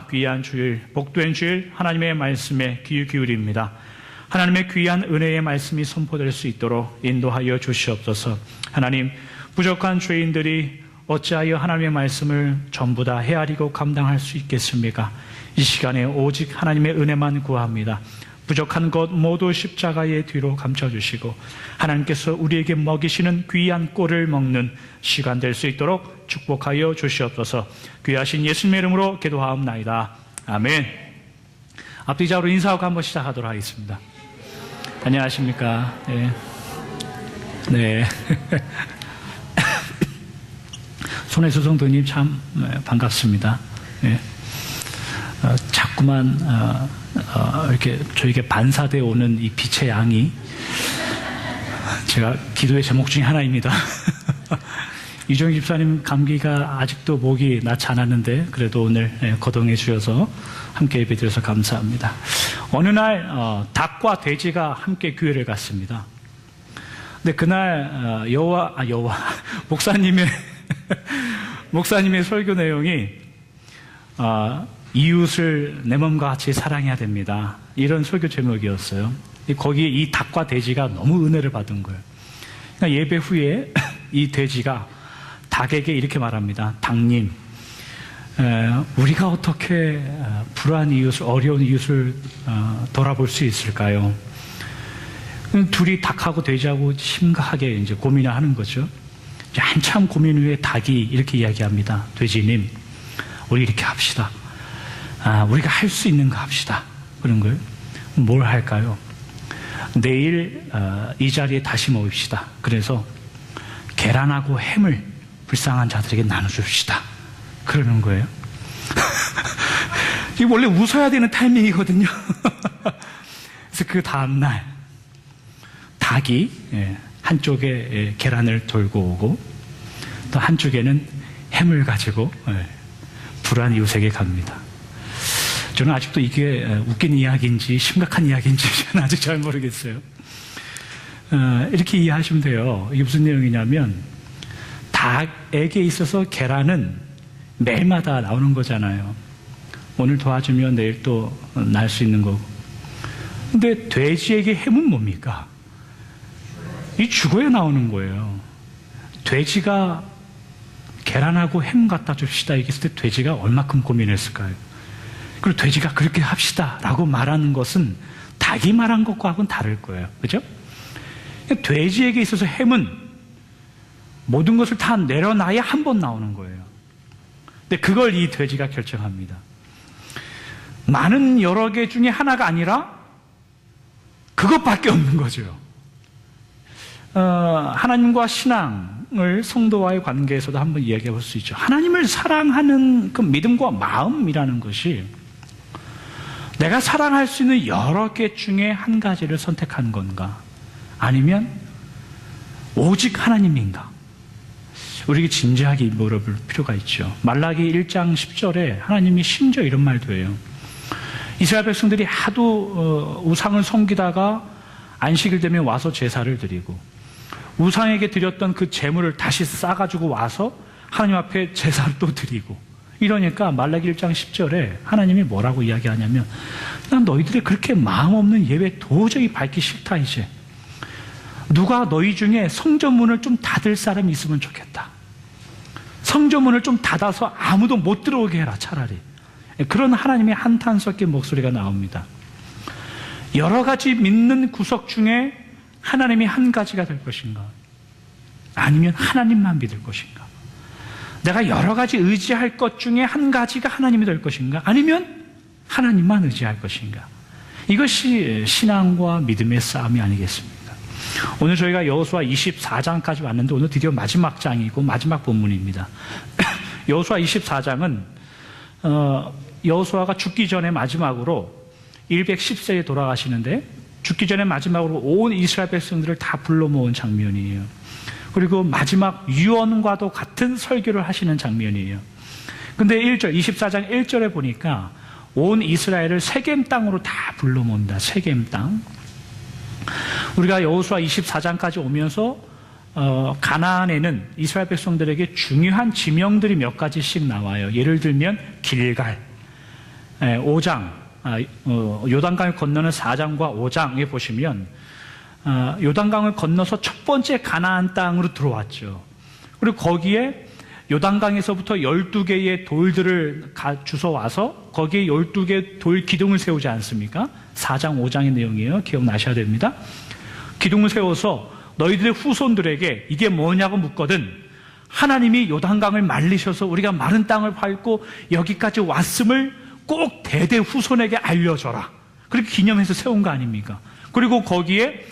주일마다 귀한 주일, 복된 주일 하나님의 말씀에 귀 기울입니다. 하나님의 귀한 은혜의 말씀이 선포될 수 있도록 인도하여 주시옵소서. 하나님, 부족한 죄인들이 어찌하여 하나님의 말씀을 전부 다 헤아리고 감당할 수 있겠습니까? 이 시간에 오직 하나님의 은혜만 구합니다. 부족한 것 모두 십자가의 뒤로 감춰주시고 하나님께서 우리에게 먹이시는 귀한 꼴을 먹는 시간 될 수 있도록 축복하여 주시옵소서. 귀하신 예수님의 이름으로 기도하옵나이다. 아멘. 앞뒤 좌우로 인사하고 한번 시작하도록 하겠습니다. 안녕하십니까? 네. 손혜수 성도님 참 반갑습니다. 네. 자꾸만 이렇게 저에게 반사되어 오는 이 빛의 양이 제가 기도의 제목 중에 하나입니다. 이종희 집사님 감기가 아직도 목이 낫지 않았는데 그래도 오늘 거동해 주셔서 함께 예배드려서 감사합니다. 어느 날 닭과 돼지가 함께 교회를 갔습니다. 근데 그날 목사님의 설교 내용이 이웃을 내 몸과 같이 사랑해야 됩니다. 이런 설교 제목이었어요. 거기에 이 닭과 돼지가 너무 은혜를 받은 거예요. 그러니까 예배 후에 이 돼지가 닭에게 이렇게 말합니다. 닭님, 우리가 어떻게 불우한 이웃을, 어려운 이웃을 돌아볼 수 있을까요? 둘이 닭하고 돼지하고 심각하게 이제 고민을 하는 거죠. 한참 고민 후에 닭이 이렇게 이야기합니다. 돼지님, 우리 이렇게 합시다. 우리가 할 수 있는 거 합시다. 그런 거예요. 뭘 할까요? 내일 이 자리에 다시 모입시다. 그래서 계란하고 햄을 불쌍한 자들에게 나눠줍시다. 그러는 거예요. 이게 원래 웃어야 되는 타이밍이거든요. 그래서 그 다음날 닭이 한쪽에 계란을 돌고 오고 또 한쪽에는 햄을 가지고 불우한 이웃에게 갑니다. 저는 아직도 이게 웃긴 이야기인지 심각한 이야기인지 저는 아직 잘 모르겠어요. 이렇게 이해하시면 돼요. 이게 무슨 내용이냐면 닭에게 있어서 계란은 매일마다 나오는 거잖아요. 오늘 도와주면 내일 또 날 수 있는 거고. 근데 돼지에게 햄은 뭡니까? 이 죽어야 나오는 거예요. 돼지가 계란하고 햄 갖다 줍시다 얘기했을 때 돼지가 얼마큼 고민했을까요? 그리고 돼지가 그렇게 합시다 라고 말하는 것은 닭이 말한 것과는 다를 거예요. 그죠? 돼지에게 있어서 햄은 모든 것을 다 내려놔야 한 번 나오는 거예요. 근데 그걸 이 돼지가 결정합니다. 많은 여러 개 중에 하나가 아니라 그것밖에 없는 거죠. 하나님과 신앙을 성도와의 관계에서도 한번 이야기해 볼 수 있죠. 하나님을 사랑하는 그 믿음과 마음이라는 것이 내가 사랑할 수 있는 여러 개 중에 한 가지를 선택한 건가? 아니면 오직 하나님인가? 우리에게 진지하게 물어볼 필요가 있죠. 말라기 1장 10절에 하나님이 심지어 이런 말도 해요. 이스라엘 백성들이 하도 우상을 섬기다가 안식일 되면 와서 제사를 드리고 우상에게 드렸던 그 제물을 다시 싸가지고 와서 하나님 앞에 제사를 또 드리고 이러니까 말라기 1장 10절에 하나님이 뭐라고 이야기하냐면 난 너희들의 그렇게 마음 없는 예배 도저히 밟기 싫다. 이제 누가 너희 중에 성전문을 좀 닫을 사람이 있으면 좋겠다. 성전문을 좀 닫아서 아무도 못 들어오게 해라. 차라리 그런 하나님의 한탄 섞인 목소리가 나옵니다. 여러 가지 믿는 구석 중에 하나님이 한 가지가 될 것인가? 아니면 하나님만 믿을 것인가? 내가 여러 가지 의지할 것 중에 한 가지가 하나님이 될 것인가? 아니면 하나님만 의지할 것인가? 이것이 신앙과 믿음의 싸움이 아니겠습니까? 오늘 저희가 여호수아 24장까지 왔는데 오늘 드디어 마지막 장이고 마지막 본문입니다. 여호수아 24장은 여호수아가 죽기 전에 마지막으로 110세에 돌아가시는데 죽기 전에 마지막으로 온 이스라엘 백성들을 다 불러 모은 장면이에요. 그리고 마지막 유언과도 같은 설교를 하시는 장면이에요. 근데 24장 1절에 보니까 온 이스라엘을 세겜 땅으로 다 불러 모은다. 세겜 땅. 우리가 여호수아 24장까지 오면서 가나안에는 이스라엘 백성들에게 중요한 지명들이 몇 가지씩 나와요. 예를 들면 길갈, 5장, 요단강을 건너는 4장과 5장에 보시면 요단강을 건너서 첫 번째 가나안 땅으로 들어왔죠. 그리고 거기에 요단강에서부터 12개의 돌들을 주워와서 거기에 12개 돌 기둥을 세우지 않습니까? 4장, 5장의 내용이에요. 기억나셔야 됩니다. 기둥을 세워서 너희들의 후손들에게 이게 뭐냐고 묻거든 하나님이 요단강을 말리셔서 우리가 마른 땅을 밟고 여기까지 왔음을 꼭 대대 후손에게 알려줘라. 그렇게 기념해서 세운 거 아닙니까? 그리고 거기에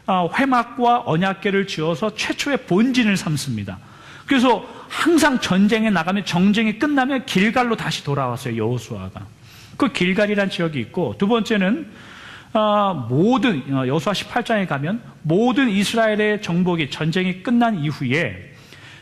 회막과 언약궤를 지어서 최초의 본진을 삼습니다. 그래서 항상 전쟁에 나가면 정쟁이 끝나면 길갈로 다시 돌아왔어요. 여호수아가. 그 길갈이라는 지역이 있고 두 번째는 모든 여호수아 18장에 가면 모든 이스라엘의 정복이 전쟁이 끝난 이후에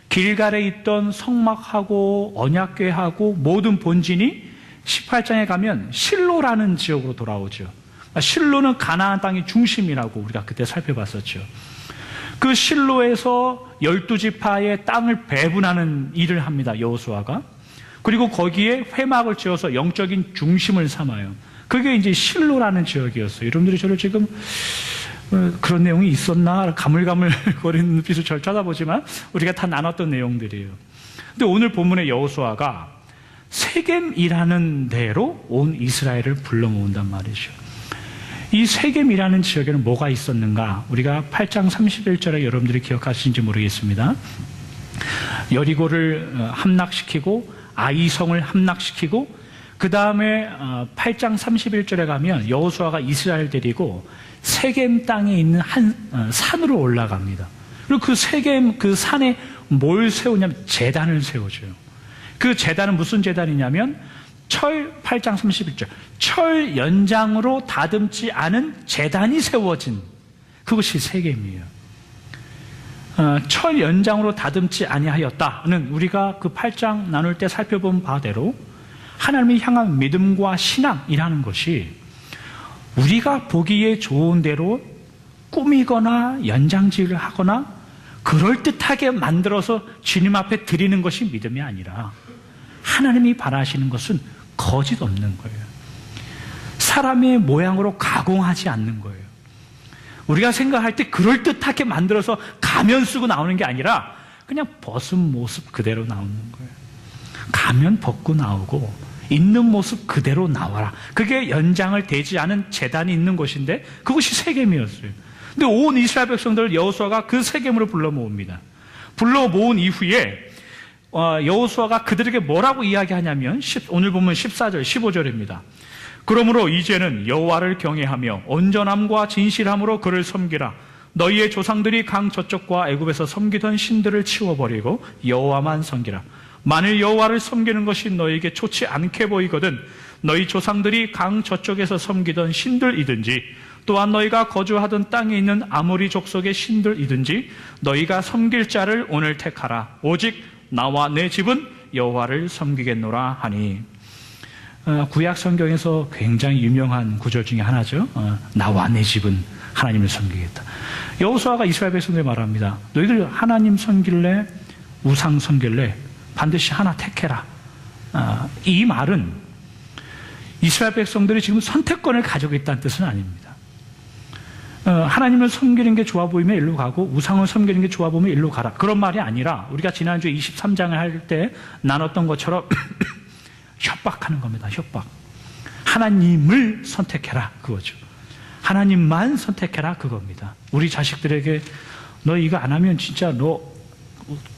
길갈에 있던 성막하고 언약궤하고 모든 본진이 18장에 가면 실로라는 지역으로 돌아오죠. 실로는 가나안 땅의 중심이라고 우리가 그때 살펴봤었죠. 그 실로에서 12지파의 땅을 배분하는 일을 합니다. 여호수아가. 그리고 거기에 회막을 지어서 영적인 중심을 삼아요. 그게 이제 실로라는 지역이었어요. 여러분들이 저를 지금 그런 내용이 있었나 가물가물거리는 눈빛을 절 쳐다보지만 우리가 다 나눴던 내용들이에요. 근데 오늘 본문의 여호수아가 세겜이라는 데로 온 이스라엘을 불러 모은단 말이죠. 이 세겜이라는 지역에는 뭐가 있었는가? 우리가 8장 31절에 여러분들이 기억하시는지 모르겠습니다. 여리고를 함락시키고 아이성을 함락시키고 그 다음에 8장 31절에 가면 여호수아가 이스라엘 데리고 세겜 땅에 있는 한 산으로 올라갑니다. 그리고 그 세겜 그 산에 뭘 세우냐면 제단을 세워줘요. 그 제단은 무슨 제단이냐면 8장 31절 철 연장으로 다듬지 않은 제단이 세워진 그것이 세겜이에요. 철 연장으로 다듬지 아니하였다는 우리가 그 8장 나눌 때 살펴본 바대로 하나님을 향한 믿음과 신앙이라는 것이 우리가 보기에 좋은 대로 꾸미거나 연장질을 하거나 그럴듯하게 만들어서 주님 앞에 드리는 것이 믿음이 아니라 하나님이 바라시는 것은 거짓 없는 거예요. 사람의 모양으로 가공하지 않는 거예요. 우리가 생각할 때 그럴듯하게 만들어서 가면 쓰고 나오는 게 아니라 그냥 벗은 모습 그대로 나오는 거예요. 가면 벗고 나오고 있는 모습 그대로 나와라. 그게 연장을 대지 않은 제단이 있는 곳인데 그것이 세겜이었어요. 근데 온 이스라엘 백성들을 여호수아가 그 세겜으로 불러 모읍니다. 불러 모은 이후에 여호수아가 그들에게 뭐라고 이야기하냐면 오늘 보면 14절, 15절입니다. 그러므로 이제는 여호와를 경외하며 온전함과 진실함으로 그를 섬기라. 너희의 조상들이 강 저쪽과 애굽에서 섬기던 신들을 치워버리고 여호와만 섬기라. 만일 여호와를 섬기는 것이 너희에게 좋지 않게 보이거든 너희 조상들이 강 저쪽에서 섬기던 신들이든지 또한 너희가 거주하던 땅에 있는 아모리 족속의 신들이든지 너희가 섬길 자를 오늘 택하라. 오직 나와 내 집은 여호와를 섬기겠노라 하니. 구약 성경에서 굉장히 유명한 구절 중에 하나죠. 나와 내 집은 하나님을 섬기겠다. 여호수아가 이스라엘 백성들에 말합니다. 너희들 하나님 섬길래 우상 섬길래 반드시 하나 택해라. 이 말은 이스라엘 백성들이 지금 선택권을 가지고 있다는 뜻은 아닙니다. 하나님을 섬기는 게 좋아 보이면 일로 가고 우상을 섬기는 게 좋아 보이면 일로 가라. 그런 말이 아니라 우리가 지난주에 23장을 할 때 나눴던 것처럼 협박하는 겁니다. 협박. 하나님을 선택해라. 그거죠. 하나님만 선택해라. 그겁니다. 우리 자식들에게 너 이거 안 하면 진짜 너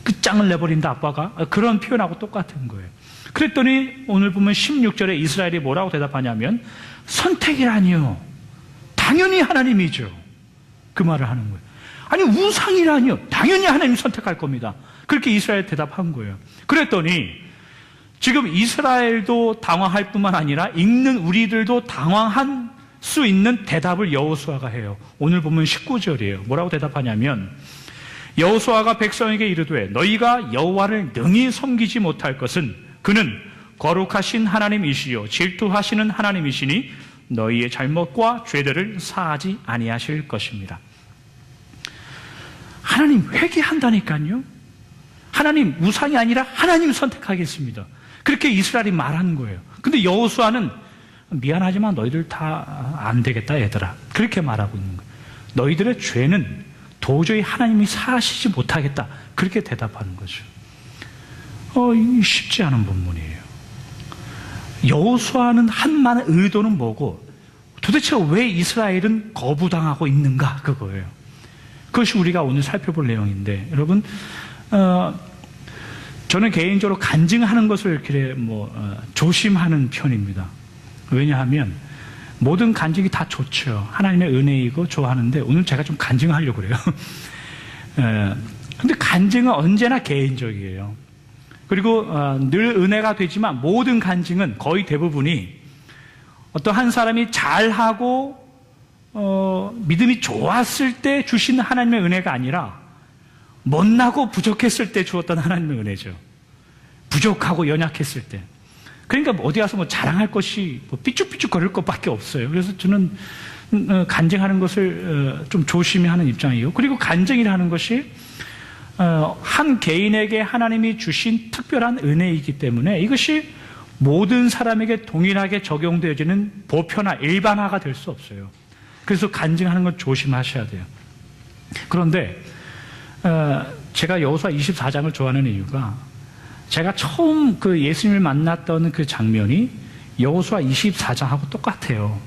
끝장을 내버린다 아빠가. 그런 표현하고 똑같은 거예요. 그랬더니 오늘 보면 16절에 이스라엘이 뭐라고 대답하냐면 선택이라니요. 당연히 하나님이죠. 그 말을 하는 거예요. 아니 우상이라니요. 당연히 하나님 선택할 겁니다. 그렇게 이스라엘 대답한 거예요. 그랬더니 지금 이스라엘도 당황할 뿐만 아니라 읽는 우리들도 당황할 수 있는 대답을 여호수아가 해요. 오늘 보면 19절이에요. 뭐라고 대답하냐면 여호수아가 백성에게 이르되 너희가 여호와를 능히 섬기지 못할 것은 그는 거룩하신 하나님이시요 질투하시는 하나님이시니 너희의 잘못과 죄들을 사하지 아니하실 것입니다. 하나님 회개한다니까요. 하나님 우상이 아니라 하나님 선택하겠습니다. 그렇게 이스라엘이 말하는 거예요. 근데 여호수아는 미안하지만 너희들 다 안 되겠다 얘들아. 그렇게 말하고 있는 거예요. 너희들의 죄는 도저히 하나님이 사하시지 못하겠다. 그렇게 대답하는 거죠. 쉽지 않은 본문이에요. 여호수아는 한 많은 의도는 뭐고 도대체 왜 이스라엘은 거부당하고 있는가 그거예요. 그것이 우리가 오늘 살펴볼 내용인데 여러분 저는 개인적으로 간증하는 것을 이렇게 조심하는 편입니다. 왜냐하면 모든 간증이 다 좋죠. 하나님의 은혜이고 좋아하는데 오늘 제가 좀 간증하려고 그래요. 근데 간증은 언제나 개인적이에요. 그리고 늘 은혜가 되지만 모든 간증은 거의 대부분이 어떤 한 사람이 잘하고 믿음이 좋았을 때 주신 하나님의 은혜가 아니라 못나고 부족했을 때 주었던 하나님의 은혜죠. 부족하고 연약했을 때. 그러니까 어디 가서 자랑할 것이 삐죽삐죽 거릴 것밖에 없어요. 그래서 저는 간증하는 것을 좀 조심히 하는 입장이에요. 그리고 간증이라는 것이 한 개인에게 하나님이 주신 특별한 은혜이기 때문에 이것이 모든 사람에게 동일하게 적용되어지는 보편화, 일반화가 될 수 없어요. 그래서 간증하는 걸 조심하셔야 돼요. 그런데 제가 여호수아 24장을 좋아하는 이유가 제가 처음 그 예수님을 만났던 그 장면이 여호수아 24장하고 똑같아요.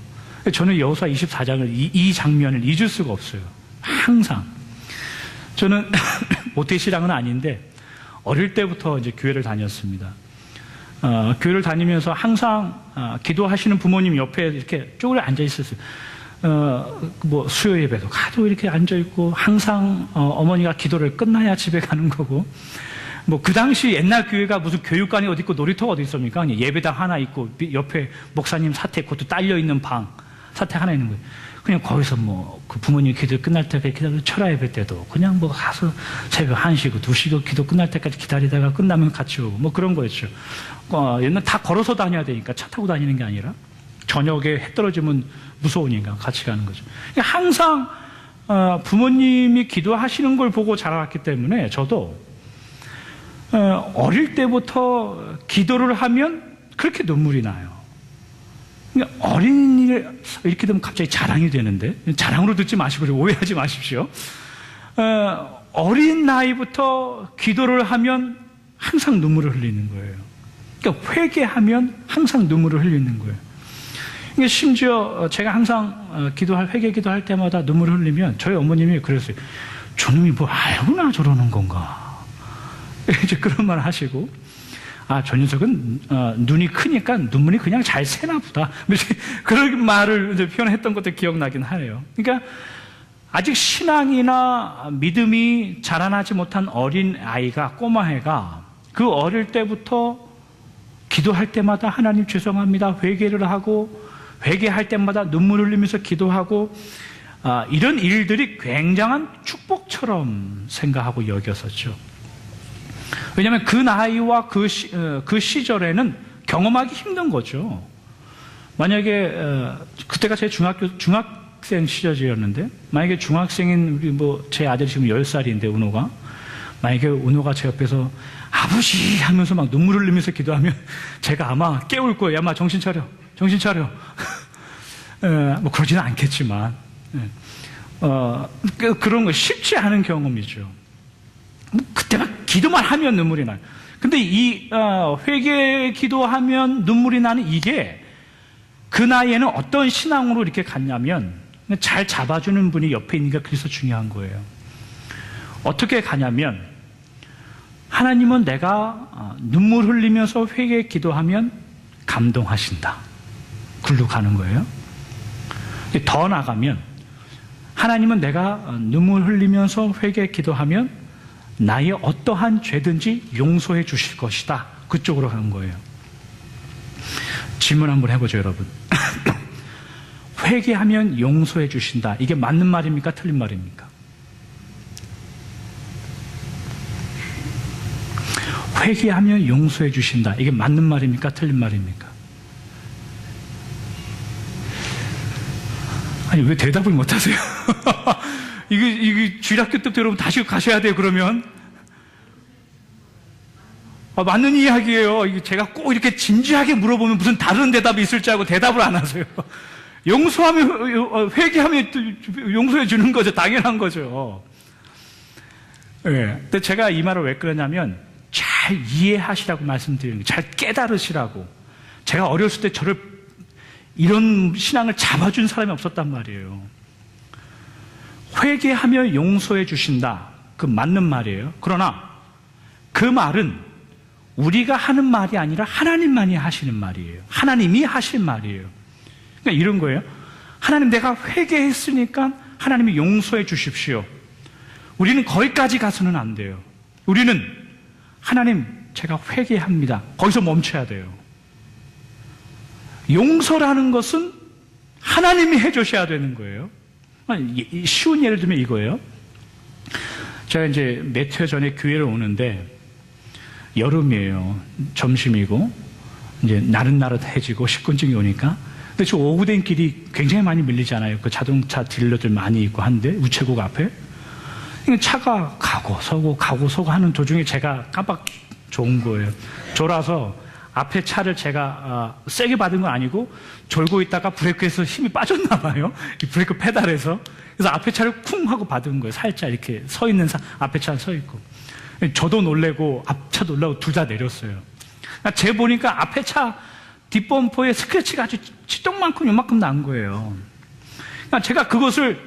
저는 여호수아 24장을 이 장면을 잊을 수가 없어요. 항상. 저는 모태신앙은 아닌데 어릴 때부터 이제 교회를 다녔습니다. 교회를 다니면서 항상 기도하시는 부모님 옆에 이렇게 쪼그려 앉아 있었어요. 수요 예배도 가도 이렇게 앉아 있고 항상 어머니가 기도를 끝나야 집에 가는 거고 그 당시 옛날 교회가 무슨 교육관이 어디 있고 놀이터가 어디 있습니까? 그냥 예배당 하나 있고 옆에 목사님 사택 그것도 딸려 있는 방 사택 하나 있는 거예요. 그냥 거기서 그 부모님 기도 끝날 때까지 기다리고 철야 예배 때도 그냥 가서 새벽 1시고 2시고 기도 끝날 때까지 기다리다가 끝나면 같이 오고 그런 거였죠. 옛날 다 걸어서 다녀야 되니까 차 타고 다니는 게 아니라 저녁에 해 떨어지면 무서우니까 같이 가는 거죠. 항상 부모님이 기도하시는 걸 보고 자라왔기 때문에 저도 어릴 때부터 기도를 하면 그렇게 눈물이 나요. 어린이를 이렇게 되면 갑자기 자랑이 되는데 자랑으로 듣지 마시고 오해하지 마십시오. 어린 나이부터 기도를 하면 항상 눈물을 흘리는 거예요. 그러니까 회개하면 항상 눈물을 흘리는 거예요. 그러니까 심지어 제가 항상 회개 기도할 때마다 눈물을 흘리면 저희 어머님이 그랬어요. 저놈이 뭐 알구나 저러는 건가. 이제 그런 말 하시고 저 녀석은 눈이 크니까 눈물이 그냥 잘 새나 보다. 그런 말을 이제 표현했던 것도 기억나긴 하네요. 그러니까 아직 신앙이나 믿음이 자라나지 못한 어린 아이가 꼬마애가 그 어릴 때부터 기도할 때마다 하나님 죄송합니다 회개를 하고 회개할 때마다 눈물 흘리면서 기도하고 이런 일들이 굉장한 축복처럼 생각하고 여겼었죠. 왜냐하면 그 나이와 그 시절에는 경험하기 힘든 거죠. 만약에 그때가 제 중학생 시절이었는데 만약에 중학생인 우리 제 아들이 지금 10살인데 은호가 만약에 은호가 제 옆에서 아버지 하면서 막 눈물 흘리면서 기도하면 제가 아마 깨울 거예요. 아마 정신 차려. 그러지는 않겠지만 그런 거 쉽지 않은 경험이죠. 그때만 기도만 하면 눈물이 나요. 근데 이 회개 기도하면 눈물이 나는 이게 그 나이에는 어떤 신앙으로 이렇게 갔냐면 잘 잡아주는 분이 옆에 있는 게 그래서 중요한 거예요. 어떻게 가냐면 하나님은 내가 눈물 흘리면서 회개 기도하면 감동하신다. 글로 가는 거예요. 더 나가면 하나님은 내가 눈물 흘리면서 회개 기도하면 나의 어떠한 죄든지 용서해 주실 것이다. 그쪽으로 가는 거예요. 질문 한번 해보죠, 여러분. 회개하면 용서해 주신다. 이게 맞는 말입니까? 틀린 말입니까? 회개하면 용서해 주신다. 이게 맞는 말입니까? 틀린 말입니까? 아니, 왜 대답을 못 하세요? 이게 주일학교 때부터 여러분 다시 가셔야 돼요, 그러면. 맞는 이야기예요. 이게 제가 꼭 이렇게 진지하게 물어보면 무슨 다른 대답이 있을 줄 알고 대답을 안 하세요. 용서하면, 회개하면 용서해 주는 거죠. 당연한 거죠. 예. 근데 제가 이 말을 왜 그러냐면, 잘 이해하시라고 말씀드리는 거예요. 잘 깨달으시라고. 제가 어렸을 때 저를 이런 신앙을 잡아준 사람이 없었단 말이에요. 회개하며 용서해 주신다. 그 맞는 말이에요. 그러나 그 말은 우리가 하는 말이 아니라 하나님만이 하시는 말이에요. 하나님이 하실 말이에요. 그러니까 이런 거예요. 하나님, 내가 회개했으니까 하나님이 용서해 주십시오. 우리는 거기까지 가서는 안 돼요. 우리는 하나님, 제가 회개합니다. 거기서 멈춰야 돼요. 용서라는 것은 하나님이 해주셔야 되는 거예요. 쉬운 예를 들면 이거예요. 제가 이제 몇 해 전에 교회를 오는데 여름이에요. 점심이고 이제 나릇나릇해지고 식곤증이 오니까. 근데 저 오후된 길이 굉장히 많이 밀리잖아요. 그 자동차 딜러들 많이 있고 한데 우체국 앞에 차가 가고 서고 하는 도중에 제가 깜빡 졸은 거예요. 졸아서 앞에 차를 제가 세게 받은 건 아니고 졸고 있다가 브레이크에서 힘이 빠졌나 봐요. 이 브레이크 페달에서. 그래서 앞에 차를 쿵 하고 받은 거예요. 살짝 이렇게 서 있는 앞에 차 서 있고. 저도 놀래고 앞차 놀라고 둘 다 내렸어요. 제 보니까 앞에 차 뒷범퍼에 스크래치가 아주 치똥만큼 요만큼 난 거예요. 그러니까 제가 그것을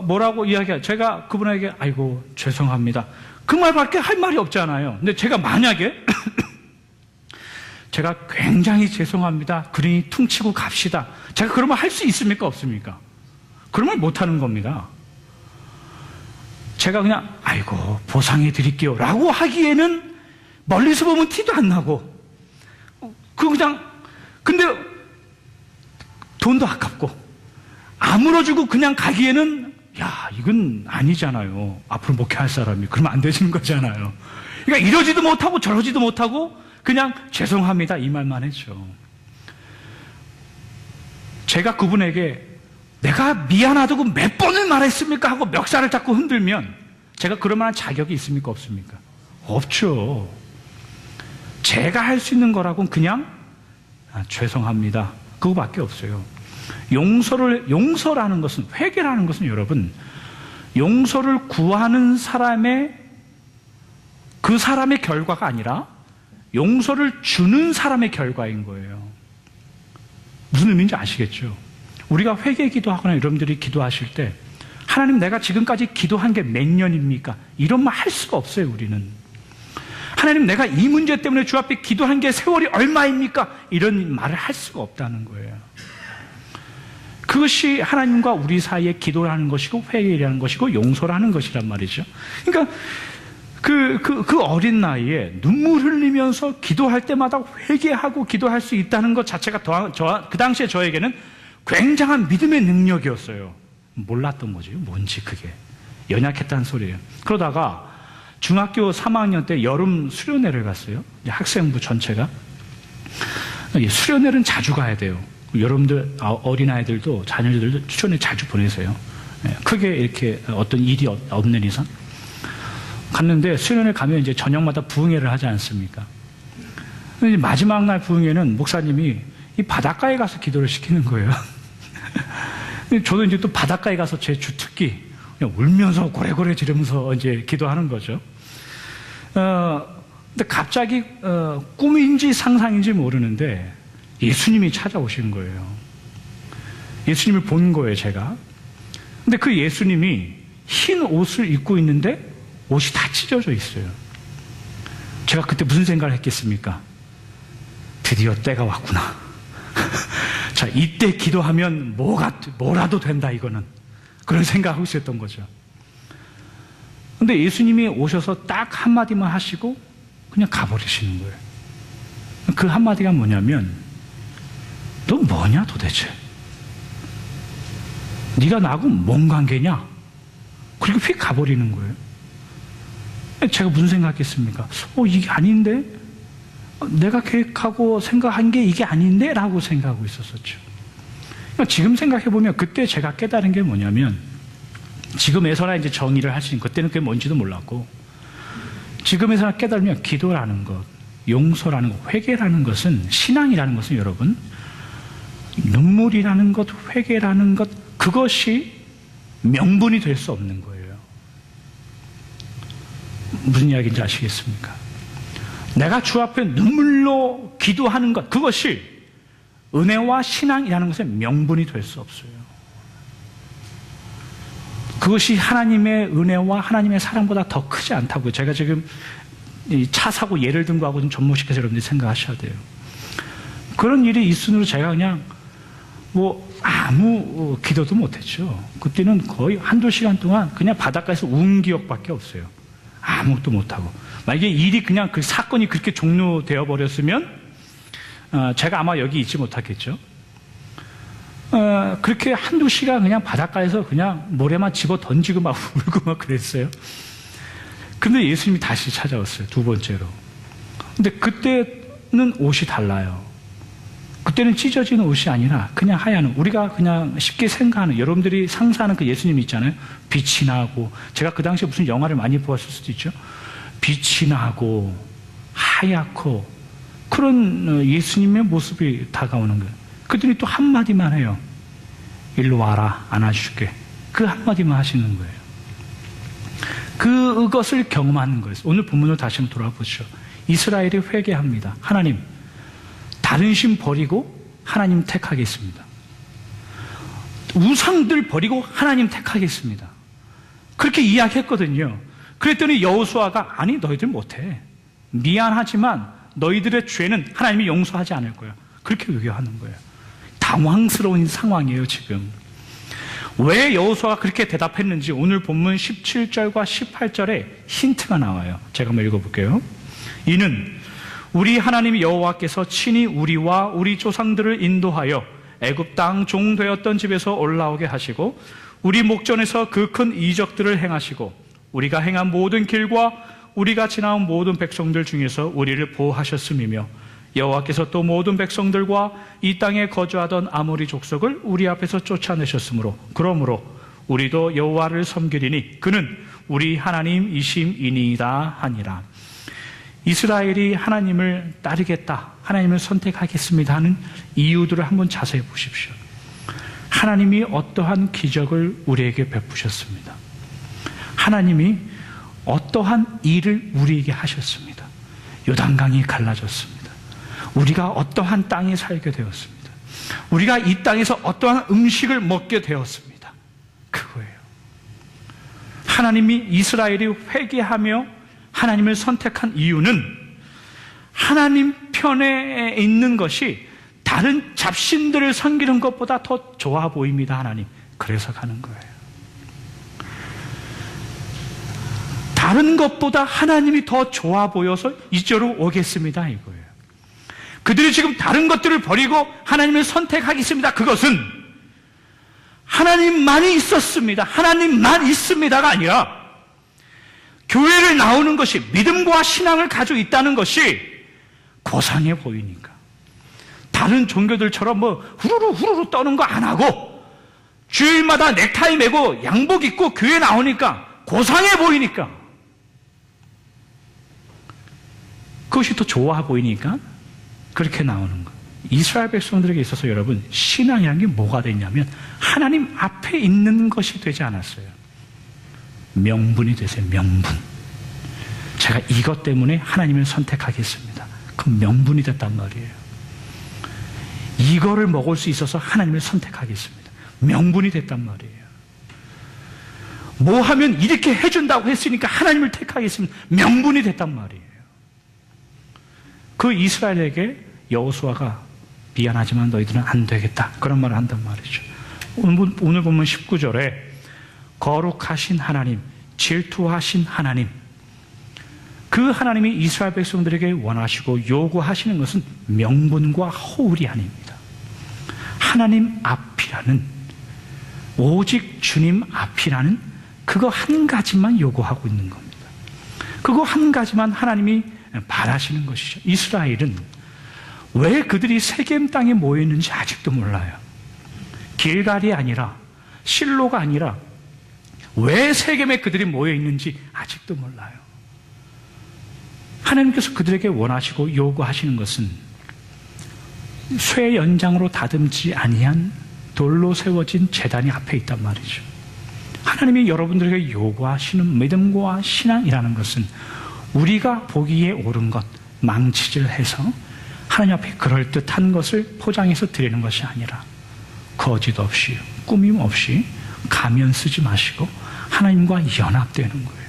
뭐라고 이야기해요. 제가 그분에게 아이고 죄송합니다. 그 말밖에 할 말이 없잖아요. 근데 제가 만약에 제가 굉장히 죄송합니다. 그러니 퉁치고 갑시다. 제가 그런 말 할 수 있습니까? 없습니까? 그런 말 못하는 겁니다. 제가 그냥 아이고 보상해 드릴게요 라고 하기에는 멀리서 보면 티도 안 나고 근데 돈도 아깝고 아물어주고 그냥 가기에는 야 이건 아니잖아요. 앞으로 목회할 사람이 그러면 안 되는 거잖아요. 그러니까 이러지도 못하고 저러지도 못하고 그냥 죄송합니다 이 말만 했죠. 제가 그분에게 내가 미안하다고 몇 번을 말했습니까 하고 멱살을 잡고 흔들면 제가 그럴 만한 자격이 있습니까? 없습니까? 없죠. 제가 할 수 있는 거라고는 그냥 죄송합니다 그거밖에 없어요. 용서라는 것은, 회개라는 것은 여러분 용서를 구하는 그 사람의 결과가 아니라 용서를 주는 사람의 결과인 거예요. 무슨 의미인지 아시겠죠? 우리가 회개 기도하거나 여러분들이 기도하실 때 하나님 내가 지금까지 기도한 게 몇 년입니까? 이런 말 할 수가 없어요. 우리는 하나님 내가 이 문제 때문에 주 앞에 기도한 게 세월이 얼마입니까? 이런 말을 할 수가 없다는 거예요. 그것이 하나님과 우리 사이에 기도라는 것이고 회개라는 것이고 용서라는 것이란 말이죠. 그러니까 그 어린 나이에 눈물 흘리면서 기도할 때마다 회개하고 기도할 수 있다는 것 자체가 그 당시에 저에게는 굉장한 믿음의 능력이었어요. 몰랐던 거죠. 뭔지 그게. 연약했다는 소리예요. 그러다가 중학교 3학년 때 여름 수련회를 갔어요. 학생부 전체가. 수련회는 자주 가야 돼요. 여러분들 어린아이들도 자녀들도 수련회 자주 보내세요. 크게 이렇게 어떤 일이 없는 이상. 갔는데 수련회 가면 이제 저녁마다 부흥회를 하지 않습니까? 마지막 날 부흥회는 목사님이 이 바닷가에 가서 기도를 시키는 거예요. 저도 이제 또 바닷가에 가서 제 주특기 그냥 울면서 고래고래 지르면서 이제 기도하는 거죠. 근데 갑자기 꿈인지 상상인지 모르는데 예수님이 찾아오신 거예요. 예수님을 본 거예요, 제가. 근데 그 예수님이 흰 옷을 입고 있는데 옷이 다 찢어져 있어요. 제가 그때 무슨 생각을 했겠습니까? 드디어 때가 왔구나. 자, 이때 기도하면 뭐라도 된다, 이거는. 그런 생각하고 있었던 거죠. 근데 예수님이 오셔서 딱 한마디만 하시고 그냥 가버리시는 거예요. 그 한마디가 뭐냐면, 너 뭐냐 도대체? 네가 나하고 뭔 관계냐? 그리고 휙 가버리는 거예요. 제가 무슨 생각했습니까? 이게 아닌데? 내가 계획하고 생각한 게 이게 아닌데? 라고 생각하고 있었었죠. 지금 생각해보면 그때 제가 깨달은 게 뭐냐면 지금에서나 이제 정의를 하시는 그때는 그게 뭔지도 몰랐고 지금에서나 깨달으면 기도라는 것, 용서라는 것, 회개라는 것은, 신앙이라는 것은 여러분, 눈물이라는 것, 회개라는 것, 그것이 명분이 될 수 없는 거예요. 무슨 이야기인지 아시겠습니까? 내가 주 앞에 눈물로 기도하는 것, 그것이 은혜와 신앙이라는 것의 명분이 될 수 없어요. 그것이 하나님의 은혜와 하나님의 사랑보다 더 크지 않다고요. 제가 지금 차 사고 예를 든 거하고 좀 접목시켜서 여러분들이 생각하셔야 돼요. 그런 일이 있으므로 제가 그냥 아무 기도도 못했죠. 그때는 거의 한두 시간 동안 그냥 바닷가에서 운 기억밖에 없어요. 아무것도 못하고. 만약에 일이 그냥 그 사건이 그렇게 종료되어 버렸으면 제가 아마 여기 있지 못하겠죠. 그렇게 한두 시간 그냥 바닷가에서 그냥 모래만 집어 던지고 막 울고 막 그랬어요. 근데 예수님이 다시 찾아왔어요. 두 번째로. 근데 그때는 옷이 달라요. 그때는 찢어진 옷이 아니라 그냥 하얀 옷. 우리가 그냥 쉽게 생각하는, 여러분들이 상상하는 그 예수님 있잖아요. 빛이 나고, 제가 그 당시에 무슨 영화를 많이 보았을 수도 있죠. 빛이 나고 하얗고 그런 예수님의 모습이 다가오는 거예요. 그들이 또 한마디만 해요. 일로 와라, 안아줄게. 그 한마디만 하시는 거예요. 그것을 경험하는 거예요. 오늘 본문을 다시 한번 돌아보시죠. 이스라엘이 회개합니다. 하나님, 다른 신 버리고 하나님 택하겠습니다. 우상들 버리고 하나님 택하겠습니다. 그렇게 이야기했거든요. 그랬더니 여호수아가 아니 너희들 못해. 미안하지만 너희들의 죄는 하나님이 용서하지 않을 거야. 그렇게 의견하는 거예요. 당황스러운 상황이에요 지금. 왜 여호수아가 그렇게 대답했는지 오늘 본문 17절과 18절에 힌트가 나와요. 제가 한번 읽어볼게요. 이는 우리 하나님 여호와께서 친히 우리와 우리 조상들을 인도하여 애굽 땅 종되었던 집에서 올라오게 하시고 우리 목전에서 그 큰 이적들을 행하시고 우리가 행한 모든 길과 우리가 지나온 모든 백성들 중에서 우리를 보호하셨음이며 여호와께서 또 모든 백성들과 이 땅에 거주하던 아모리 족속을 우리 앞에서 쫓아내셨으므로 그러므로 우리도 여호와를 섬기리니 그는 우리 하나님이심이니이다 하니라. 이스라엘이 하나님을 따르겠다, 하나님을 선택하겠습니다 하는 이유들을 한번 자세히 보십시오. 하나님이 어떠한 기적을 우리에게 베푸셨습니다. 하나님이 어떠한 일을 우리에게 하셨습니다. 요단강이 갈라졌습니다. 우리가 어떠한 땅에 살게 되었습니다. 우리가 이 땅에서 어떠한 음식을 먹게 되었습니다. 그거예요. 하나님이 이스라엘이 회개하며 하나님을 선택한 이유는 하나님 편에 있는 것이 다른 잡신들을 섬기는 것보다 더 좋아 보입니다. 하나님. 그래서 가는 거예요. 다른 것보다 하나님이 더 좋아 보여서 이쪽으로 오겠습니다 이거예요. 그들이 지금 다른 것들을 버리고 하나님을 선택하겠습니다. 그것은 하나님만이 있었습니다. 하나님만 있습니다가 아니라 교회를 나오는 것이, 믿음과 신앙을 가지고 있다는 것이 고상해 보이니까. 다른 종교들처럼 후루루 떠는 거 안 하고 주일마다 넥타이 매고 양복 입고 교회 나오니까 고상해 보이니까, 그것이 더 좋아 보이니까 그렇게 나오는 거예요. 이스라엘 백성들에게 있어서 여러분, 신앙이라는 게 뭐가 됐냐면 하나님 앞에 있는 것이 되지 않았어요. 명분이 되세요. 명분. 제가 이것 때문에 하나님을 선택하겠습니다. 그 명분이 됐단 말이에요. 이거를 먹을 수 있어서 하나님을 선택하겠습니다. 명분이 됐단 말이에요. 뭐 하면 이렇게 해준다고 했으니까 하나님을 택하겠습니다. 명분이 됐단 말이에요. 그 이스라엘에게 여호수아가 미안하지만 너희들은 안 되겠다, 그런 말을 한단 말이죠. 오늘 보면 19절에 거룩하신 하나님, 질투하신 하나님, 그 하나님이 이스라엘 백성들에게 원하시고 요구하시는 것은 명분과 허울이 아닙니다. 하나님 앞이라는, 오직 주님 앞이라는 그거 한 가지만 요구하고 있는 겁니다. 그거 한 가지만 하나님이 바라시는 것이죠. 이스라엘은 왜 그들이 세겜 땅에 모여 있는지 아직도 몰라요. 길갈이 아니라, 실로가 아니라 왜 세겜에 그들이 모여 있는지 아직도 몰라요. 하나님께서 그들에게 원하시고 요구하시는 것은 쇠 연장으로 다듬지 아니한 돌로 세워진 제단이 앞에 있단 말이죠. 하나님이 여러분들에게 요구하시는 믿음과 신앙이라는 것은 우리가 보기에 옳은 것, 망치질 해서 하나님 앞에 그럴듯한 것을 포장해서 드리는 것이 아니라 거짓 없이, 꾸밈 없이 가면 쓰지 마시고 하나님과 연합되는 거예요.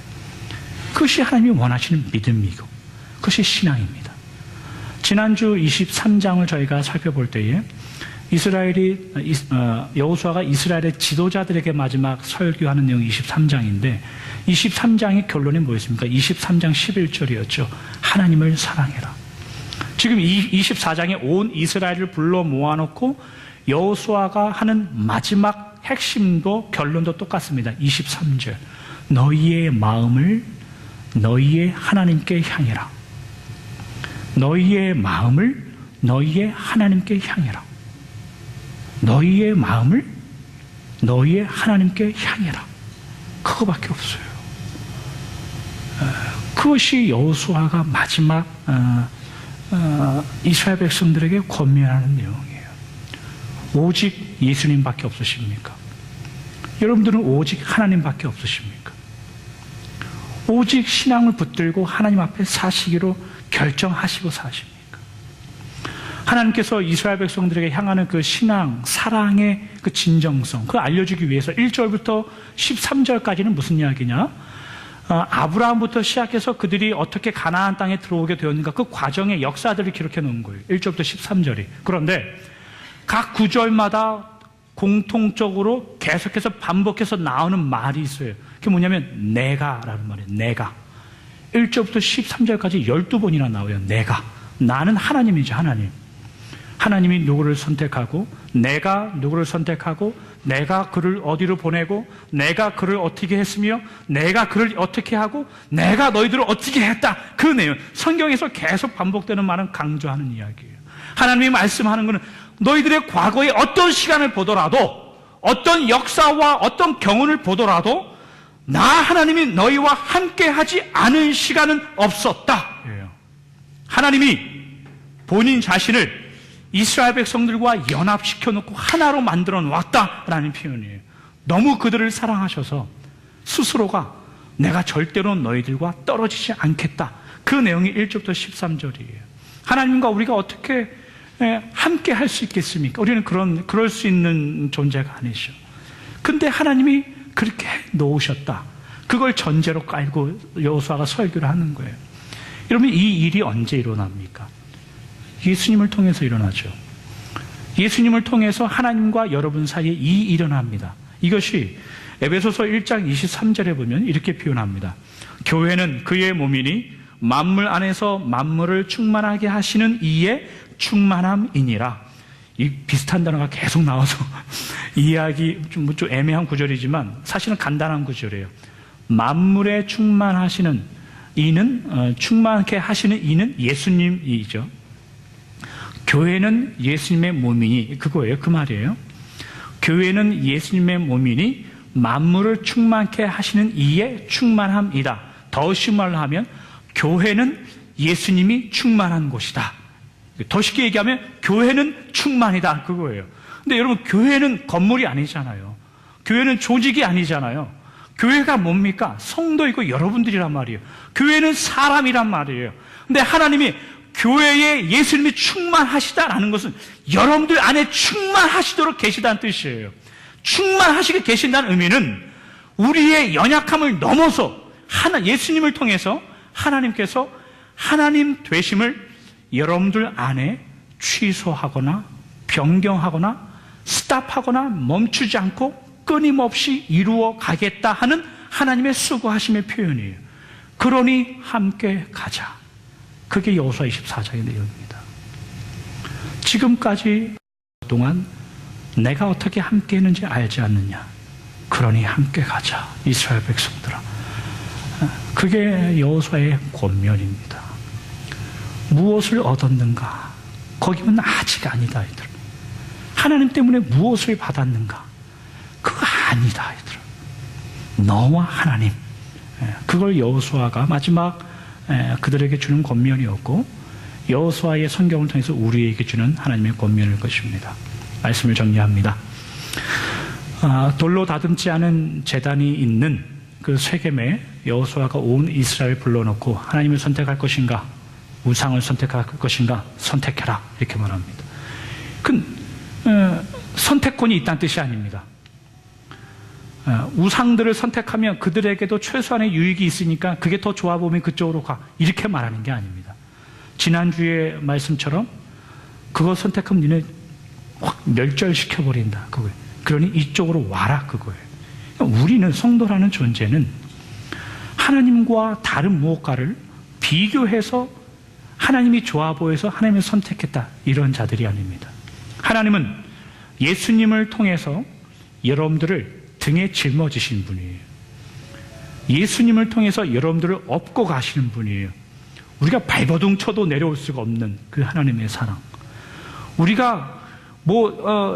그것이 하나님이 원하시는 믿음이고 그것이 신앙입니다. 지난주 23장을 저희가 살펴볼 때에 여호수아가 이스라엘의 지도자들에게 마지막 설교하는 내용이 23장인데 23장의 결론이 뭐였습니까? 23장 11절이었죠. 하나님을 사랑해라. 지금 24장에 온 이스라엘을 불러 모아놓고 여호수아가 하는 마지막 핵심도 결론도 똑같습니다. 23절. 너희의 마음을 너희의 하나님께 향해라. 너희의 마음을 너희의 하나님께 향해라. 너희의 마음을 너희의 하나님께 향해라. 그거밖에 없어요. 그것이 여호수아가 마지막 이스라엘 백성들에게 권면하는 내용이에요. 오직 예수님밖에 없으십니까? 여러분들은 오직 하나님밖에 없으십니까? 오직 신앙을 붙들고 하나님 앞에 사시기로 결정하시고 사십니까? 하나님께서 이스라엘 백성들에게 향하는 그 신앙, 사랑의 그 진정성, 그걸 알려주기 위해서 1절부터 13절까지는 무슨 이야기냐? 아브라함부터 시작해서 그들이 어떻게 가나안 땅에 들어오게 되었는가 그 과정의 역사들을 기록해 놓은 거예요. 1절부터 13절이. 그런데 각 구절마다 공통적으로 계속해서 반복해서 나오는 말이 있어요. 그게 뭐냐면 내가라는 말이에요. 내가. 1절부터 13절까지 12번이나 나와요. 내가. 나는 하나님이죠. 하나님. 하나님이 누구를 선택하고 내가 누구를 선택하고 내가 그를 어디로 보내고 내가 그를 어떻게 했으며 내가 그를 어떻게 하고 내가 너희들을 어떻게 했다. 그 내용. 성경에서 계속 반복되는 말은 강조하는 이야기예요. 하나님이 말씀하는 것은 너희들의 과거에 어떤 시간을 보더라도 어떤 역사와 어떤 경운을 보더라도 나 하나님이 너희와 함께하지 않은 시간은 없었다. 하나님이 본인 자신을 이스라엘 백성들과 연합시켜 놓고 하나로 만들어 놓았다라는 표현이에요. 너무 그들을 사랑하셔서 스스로가 내가 절대로 너희들과 떨어지지 않겠다. 그 내용이 1절부터 13절이에요. 하나님과 우리가 어떻게 함께 할 수 있겠습니까? 우리는 그럴 수 있는 존재가 아니죠. 근데 하나님이 그렇게 놓으셨다. 그걸 전제로 깔고 여호수아가 설교를 하는 거예요. 여러분, 이 일이 언제 일어납니까? 예수님을 통해서 일어나죠. 예수님을 통해서 하나님과 여러분 사이에 이 일이 일어납니다. 이것이 에베소서 1장 23절에 보면 이렇게 표현합니다. 교회는 그의 몸이니 만물 안에서 만물을 충만하게 하시는 이의 충만함이니라. 이 비슷한 단어가 계속 나와서 이야기 좀 애매한 구절이지만 사실은 간단한 구절이에요. 만물에 충만하시는 이는 충만하게 하시는 이는 예수님이죠. 교회는 예수님의 몸이니 그거예요. 그 말이에요. 교회는 예수님의 몸이니 만물을 충만케 하시는 이의 충만함이다. 더 쉬운 말로 하면 교회는 예수님이 충만한 곳이다. 더 쉽게 얘기하면 교회는 충만이다. 그거예요. 근데 여러분, 교회는 건물이 아니잖아요. 교회는 조직이 아니잖아요. 교회가 뭡니까? 성도이고 여러분들이란 말이에요. 교회는 사람이란 말이에요. 근데 하나님이 교회에 예수님이 충만하시다라는 것은 여러분들 안에 충만하시도록 계시다는 뜻이에요. 충만하시게 계신다는 의미는 우리의 연약함을 넘어서 예수님을 통해서 하나님께서 하나님 되심을 여러분들 안에 취소하거나 변경하거나 스탑하거나 멈추지 않고 끊임없이 이루어 가겠다 하는 하나님의 수고하심의 표현이에요. 그러니 함께 가자. 그게 여호수아 24장의 내용입니다. 지금까지 동안 내가 어떻게 함께 했는지 알지 않느냐. 그러니 함께 가자. 이스라엘 백성들아. 그게 여호수아의 권면입니다. 무엇을 얻었는가? 거기는 아직 아니다. 얘들아. 하나님 때문에 무엇을 받았는가? 그거 아니다. 얘들아. 너와 하나님. 그걸 여호수아가 마지막 그들에게 주는 권면이었고 여호수아의 성경을 통해서 우리에게 주는 하나님의 권면일 것입니다. 말씀을 정리합니다. 돌로 다듬지 않은 제단이 있는 그 쇠겜에 여호수아가 온 이스라엘을 불러놓고 하나님을 선택할 것인가 우상을 선택할 것인가 선택해라 이렇게 말합니다. 선택권이 있다는 뜻이 아닙니다. 우상들을 선택하면 그들에게도 최소한의 유익이 있으니까 그게 더 좋아 보면 그쪽으로 가 이렇게 말하는 게 아닙니다. 지난주의 말씀처럼 그거 선택하면 니네 확 멸절시켜버린다 그거예요. 그러니 이쪽으로 와라 그거예요. 우리는 성도라는 존재는 하나님과 다른 무엇가를 비교해서 하나님이 좋아 보여서 하나님을 선택했다 이런 자들이 아닙니다. 하나님은 예수님을 통해서 여러분들을 등에 짊어지신 분이에요. 예수님을 통해서 여러분들을 업고 가시는 분이에요. 우리가 발버둥 쳐도 내려올 수가 없는 그 하나님의 사랑. 우리가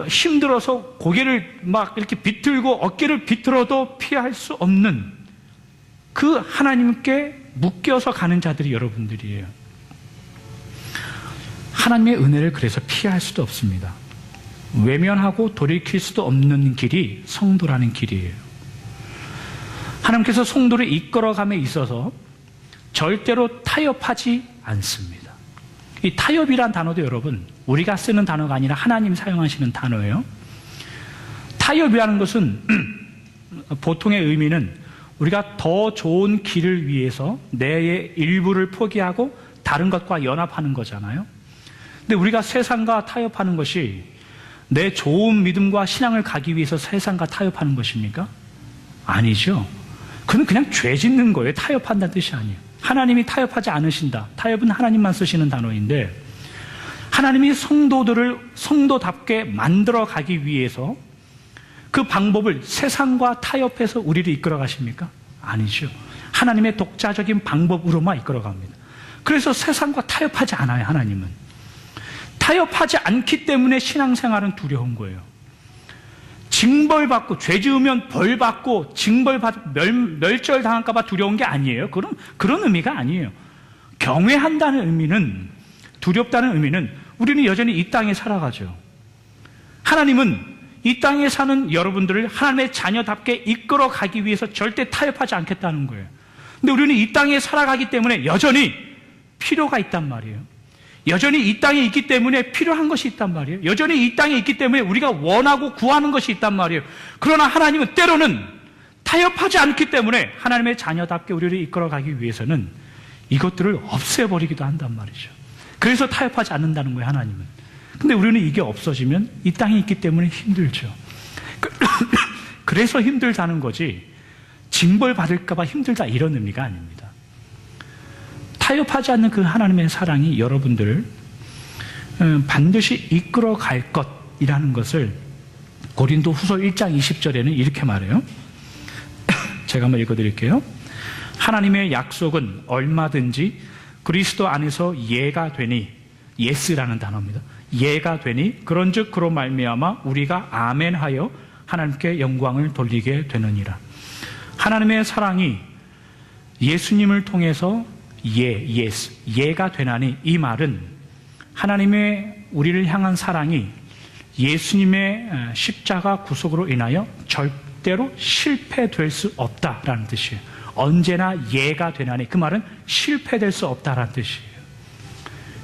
힘들어서 고개를 막 이렇게 비틀고 어깨를 비틀어도 피할 수 없는 그 하나님께 묶여서 가는 자들이 여러분들이에요. 하나님의 은혜를 그래서 피할 수도 없습니다. 외면하고 돌이킬 수도 없는 길이 성도라는 길이에요. 하나님께서 성도를 이끌어감에 있어서 절대로 타협하지 않습니다. 이 타협이란 단어도 여러분 우리가 쓰는 단어가 아니라 하나님 사용하시는 단어예요. 타협이라는 것은 보통의 의미는 우리가 더 좋은 길을 위해서 내 일부를 포기하고 다른 것과 연합하는 거잖아요. 근데 우리가 세상과 타협하는 것이 내 좋은 믿음과 신앙을 가기 위해서 세상과 타협하는 것입니까? 아니죠. 그건 그냥 죄 짓는 거예요. 타협한다는 뜻이 아니에요. 하나님이 타협하지 않으신다. 타협은 하나님만 쓰시는 단어인데 하나님이 성도들을 성도답게 만들어 가기 위해서 그 방법을 세상과 타협해서 우리를 이끌어 가십니까? 아니죠. 하나님의 독자적인 방법으로만 이끌어 갑니다. 그래서 세상과 타협하지 않아요. 하나님은 타협하지 않기 때문에 신앙생활은 두려운 거예요. 징벌받고 죄 지으면 벌받고 징벌받고 멸절당할까 봐 두려운 게 아니에요. 그런 의미가 아니에요. 경외한다는 의미는, 두렵다는 의미는 우리는 여전히 이 땅에 살아가죠. 하나님은 이 땅에 사는 여러분들을 하나님의 자녀답게 이끌어 가기 위해서 절대 타협하지 않겠다는 거예요. 근데 우리는 이 땅에 살아가기 때문에 여전히 필요가 있단 말이에요. 여전히 이 땅에 있기 때문에 필요한 것이 있단 말이에요. 여전히 이 땅에 있기 때문에 우리가 원하고 구하는 것이 있단 말이에요. 그러나 하나님은 때로는 타협하지 않기 때문에 하나님의 자녀답게 우리를 이끌어가기 위해서는 이것들을 없애버리기도 한단 말이죠. 그래서 타협하지 않는다는 거예요, 하나님은. 근데 우리는 이게 없어지면 이 땅에 있기 때문에 힘들죠. 그래서 힘들다는 거지 징벌 받을까 봐 힘들다 이런 의미가 아닙니다. 타협하지 않는 그 하나님의 사랑이 여러분들을 반드시 이끌어 갈 것이라는 것을 고린도 후서 1장 20절에는 이렇게 말해요. 제가 한번 읽어드릴게요. 하나님의 약속은 얼마든지 그리스도 안에서 예가 되니, 예스라는 단어입니다. 예가 되니 그런즉 그로 말미암아 우리가 아멘하여 하나님께 영광을 돌리게 되느니라. 하나님의 사랑이 예수님을 통해서 예가 되나니, 이 말은 하나님의 우리를 향한 사랑이 예수님의 십자가 구속으로 인하여 절대로 실패될 수 없다라는 뜻이에요. 언제나 예가 되나니, 그 말은 실패될 수 없다라는 뜻이에요.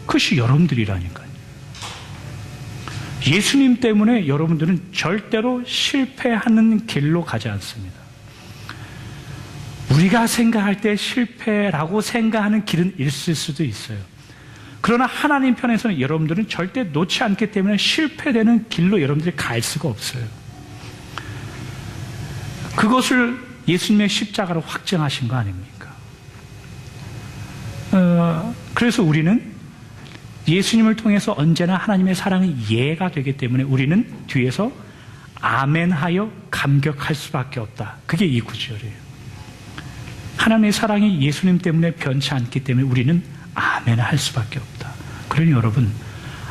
그것이 여러분들이라니까요. 예수님 때문에 여러분들은 절대로 실패하는 길로 가지 않습니다. 우리가 생각할 때 실패라고 생각하는 길은 있을 수도 있어요. 그러나 하나님 편에서는 여러분들은 절대 놓지 않기 때문에 실패되는 길로 여러분들이 갈 수가 없어요. 그것을 예수님의 십자가로 확증하신 거 아닙니까? 그래서 우리는 예수님을 통해서 언제나 하나님의 사랑이 예가 되기 때문에 우리는 뒤에서 아멘하여 감격할 수밖에 없다. 그게 이 구절이에요. 하나님의 사랑이 예수님 때문에 변치 않기 때문에 우리는 아멘 할 수밖에 없다. 그러니 여러분,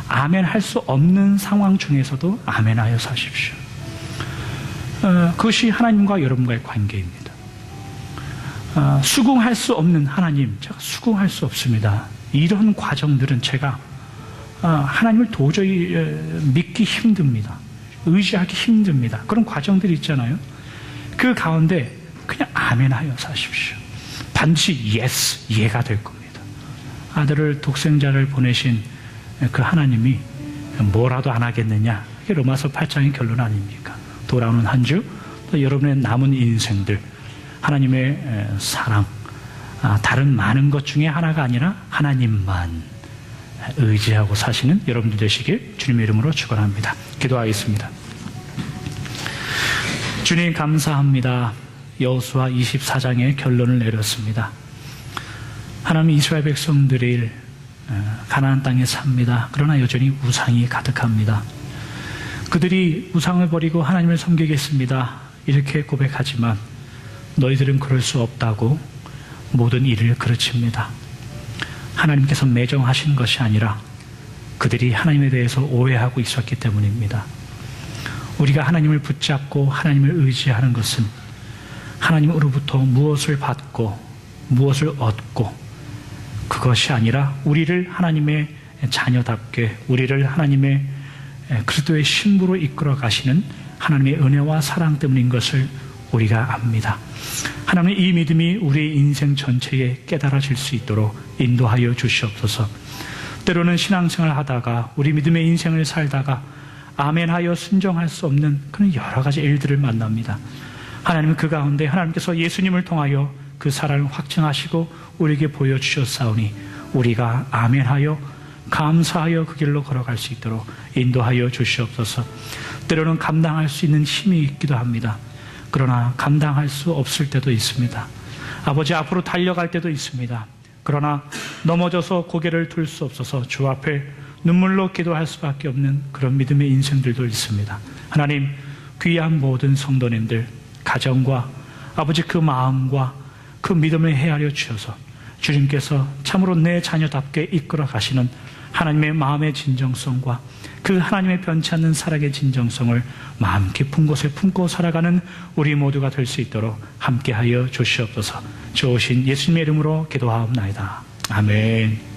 아멘 할 수 없는 상황 중에서도 아멘 하여 사십시오. 그것이 하나님과 여러분과의 관계입니다. 수긍할 수 없는 하나님, 제가 수긍할 수 없습니다. 이런 과정들은 제가 하나님을 도저히 믿기 힘듭니다. 의지하기 힘듭니다. 그런 과정들이 있잖아요. 그 가운데 그냥 아멘하여 사십시오. 반드시 예스, 예가 될 겁니다. 아들을 독생자를 보내신 그 하나님이 뭐라도 안 하겠느냐. 이게 로마서 8장의 결론 아닙니까? 돌아오는 한 주, 또 여러분의 남은 인생들, 하나님의 사랑, 다른 많은 것 중에 하나가 아니라 하나님만 의지하고 사시는 여러분들 되시길 주님의 이름으로 축원합니다. 기도하겠습니다. 주님 감사합니다. 여호수아 24장의 결론을 내렸습니다. 하나님, 이스라엘 백성들이 가나안 땅에 삽니다. 그러나 여전히 우상이 가득합니다. 그들이 우상을 버리고 하나님을 섬기겠습니다, 이렇게 고백하지만 너희들은 그럴 수 없다고 모든 일을 그르칩니다. 하나님께서 매정하신 것이 아니라 그들이 하나님에 대해서 오해하고 있었기 때문입니다. 우리가 하나님을 붙잡고 하나님을 의지하는 것은 하나님으로부터 무엇을 받고 무엇을 얻고, 그것이 아니라 우리를 하나님의 자녀답게, 우리를 하나님의 그리스도의 신부로 이끌어 가시는 하나님의 은혜와 사랑 때문인 것을 우리가 압니다. 하나님, 이 믿음이 우리의 인생 전체에 깨달아질 수 있도록 인도하여 주시옵소서. 때로는 신앙생활을 하다가, 우리 믿음의 인생을 살다가 아멘하여 순종할 수 없는 그런 여러 가지 일들을 만납니다. 하나님은 그 가운데 하나님께서 예수님을 통하여 그 사랑을 확증하시고 우리에게 보여주셨사오니 우리가 아멘하여 감사하여 그 길로 걸어갈 수 있도록 인도하여 주시옵소서. 때로는 감당할 수 있는 힘이 있기도 합니다. 그러나 감당할 수 없을 때도 있습니다. 아버지, 앞으로 달려갈 때도 있습니다. 그러나 넘어져서 고개를 들 수 없어서 주 앞에 눈물로 기도할 수밖에 없는 그런 믿음의 인생들도 있습니다. 하나님, 귀한 모든 성도님들 가정과 아버지 그 마음과 그 믿음을 헤아려 주셔서 주님께서 참으로 내 자녀답게 이끌어 가시는 하나님의 마음의 진정성과 그 하나님의 변치 않는 사랑의 진정성을 마음 깊은 곳에 품고 살아가는 우리 모두가 될 수 있도록 함께하여 주시옵소서. 좋으신 예수님의 이름으로 기도하옵나이다. 아멘.